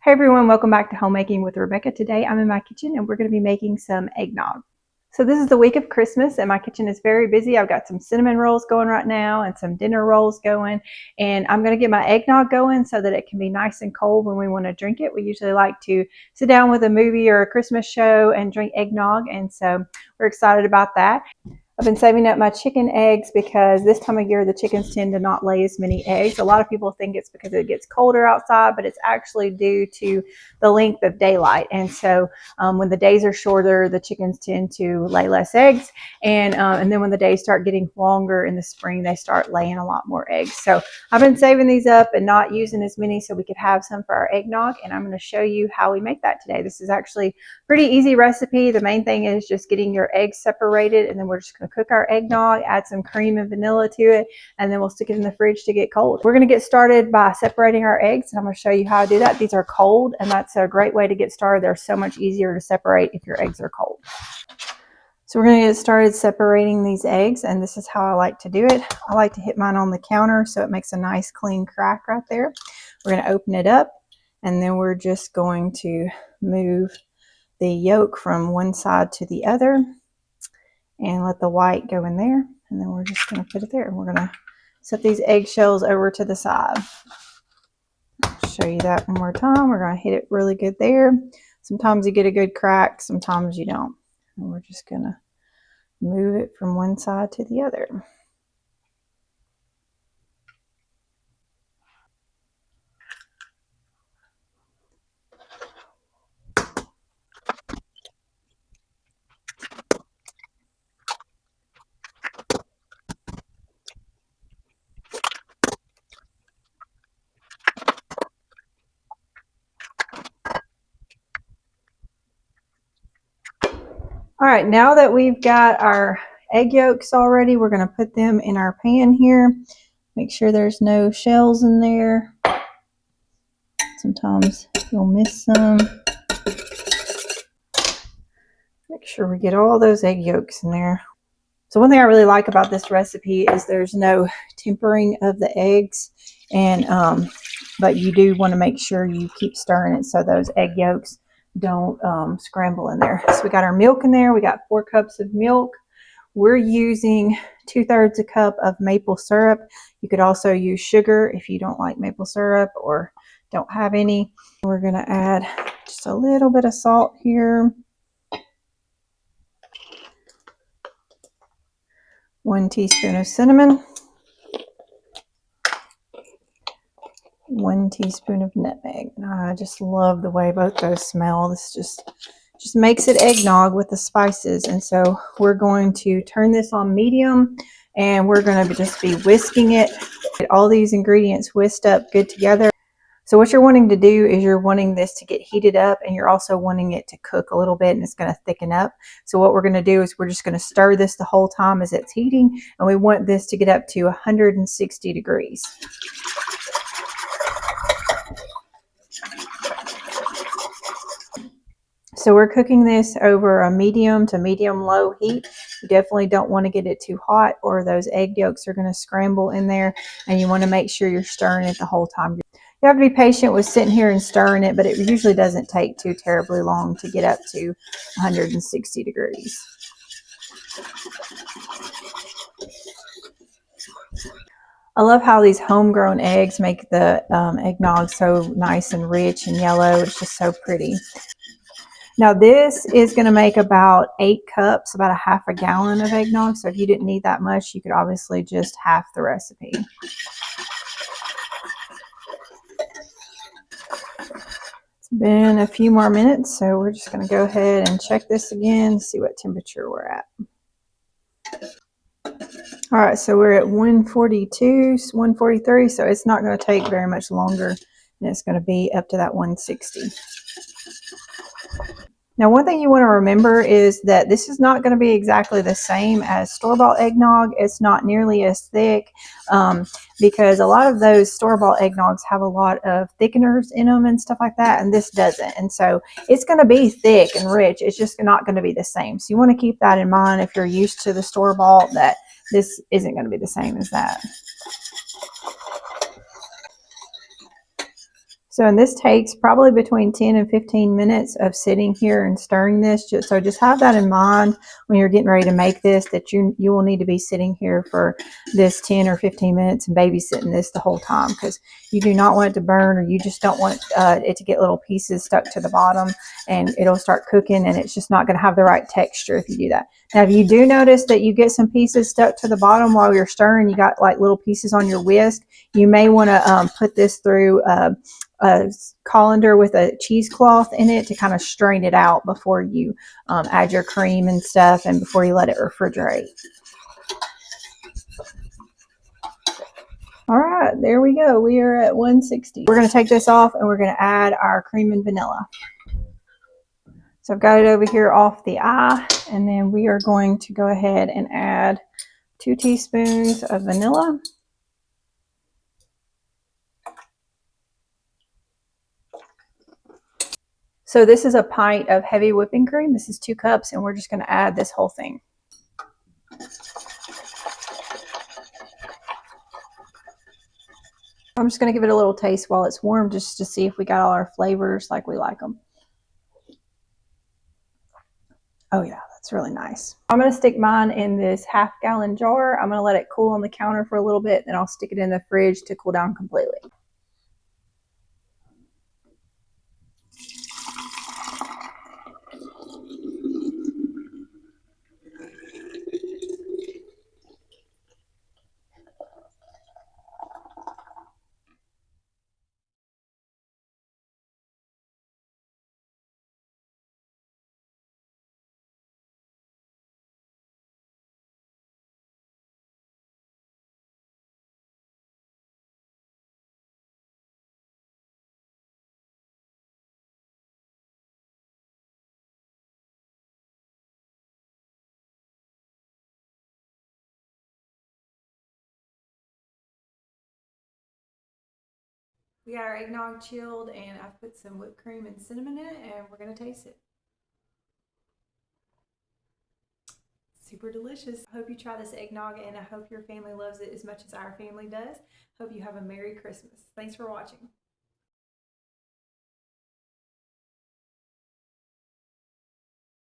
Hey everyone, welcome back to Homemaking with Rebecca. Today I'm in my kitchen and we're going to be making some eggnog. So this is the week of Christmas and my kitchen is very busy. I've got some cinnamon rolls going right now and some dinner rolls going, and I'm going to get my eggnog going so that it can be nice and cold when we want to drink it. We usually like to sit down with a movie or a Christmas show and drink eggnog, and so we're excited about that. I've been saving up my chicken eggs because this time of year the chickens tend to not lay as many eggs. A lot of people think it's because it gets colder outside, but it's actually due to the length of daylight. And so when the days are shorter, the chickens tend to lay less eggs. And then when the days start getting longer in the spring, they start laying a lot more eggs. So I've been saving these up and not using as many so we could have some for our eggnog. And I'm going to show you how we make that today. This is actually a pretty easy recipe. The main thing is just getting your eggs separated, and then we're just going to cook our eggnog, add some cream and vanilla to it, and then we'll stick it in the fridge to get cold. We're going to get started by separating our eggs, and I'm going to show you how to do that. These are cold, and that's a great way to get started. They're so much easier to separate if your eggs are cold. So we're going to get started separating these eggs, and this is how I like to do it. I like to hit mine on the counter so it makes a nice clean crack right there. We're going to open it up, and then we're just going to move the yolk from one side to the other and let the white go in there, and then we're just going to put it there. We're going to set these eggshells over to the side. I'll show you that one more time. We're going to hit it really good there. Sometimes you get a good crack, sometimes you don't. And we're just going to move it from one side to the other. All right, now that we've got our egg yolks already, we're going to put them in our pan here. Make sure there's no shells in there. Sometimes you'll miss some. Make sure we get all those egg yolks in there. So one thing I really like about this recipe is there's no tempering of the eggs, and but you do want to make sure you keep stirring it so those egg yolks don't scramble in there. So we got our milk in there. We got 4 cups of milk. We're using 2/3 a cup of maple syrup. You could also use sugar if you don't like maple syrup or don't have any. We're going to add just a little bit of salt here. 1 teaspoon of cinnamon. 1 teaspoon of nutmeg. I just love the way both those smell. This just makes it eggnog with the spices. And so we're going to turn this on medium, and we're going to just be whisking it. Get all these ingredients whisked up good together. So what you're wanting to do is you're wanting this to get heated up, and you're also wanting it to cook a little bit, and it's going to thicken up. So what we're going to do is we're just going to stir this the whole time as it's heating, and we want this to get up to 160 degrees. So we're cooking this over a medium to medium low heat. You definitely don't want to get it too hot, or those egg yolks are going to scramble in there, and you want to make sure you're stirring it the whole time. You have to be patient with sitting here and stirring it, but it usually doesn't take too terribly long to get up to 160 degrees. I love how these homegrown eggs make the eggnog so nice and rich and yellow. It's just so pretty. Now this is going to make about 8 cups, about a half a gallon of eggnog. So if you didn't need that much, you could obviously just half the recipe. It's been a few more minutes, so we're just going to go ahead and check this again, see what temperature we're at. All right, so we're at 142, 143, so it's not going to take very much longer, and it's going to be up to that 160. Now, one thing you want to remember is that this is not going to be exactly the same as store-bought eggnog. It's not nearly as thick because a lot of those store-bought eggnogs have a lot of thickeners in them and stuff like that, and this doesn't. And so it's going to be thick and rich. It's just not going to be the same. So you want to keep that in mind if you're used to the store-bought, that this isn't going to be the same as that. So, and this takes probably between 10 and 15 minutes of sitting here and stirring this. So just have that in mind when you're getting ready to make this, that you will need to be sitting here for this 10 or 15 minutes and babysitting this the whole time, because you do not want it to burn, or you just don't want it to get little pieces stuck to the bottom and it'll start cooking and it's just not going to have the right texture if you do that. Now, if you do notice that you get some pieces stuck to the bottom while you're stirring, you got like little pieces on your whisk, you may want to put this through a colander with a cheesecloth in it to kind of strain it out before you add your cream and stuff, and before you let it refrigerate. All right, there we go. We are at 160. We're going to take this off and we're going to add our cream and vanilla. So I've got it over here off the eye, and then we are going to go ahead and add 2 teaspoons of vanilla. So this is a pint of heavy whipping cream. This is 2 cups, and we're just going to add this whole thing. I'm just going to give it a little taste while it's warm, just to see if we got all our flavors like we like them. Oh yeah, that's really nice. I'm going to stick mine in this half-gallon jar. I'm going to let it cool on the counter for a little bit, then I'll stick it in the fridge to cool down completely. We got our eggnog chilled, and I've put some whipped cream and cinnamon in it, and we're going to taste it. Super delicious. I hope you try this eggnog, and I hope your family loves it as much as our family does. Hope you have a Merry Christmas. Thanks for watching.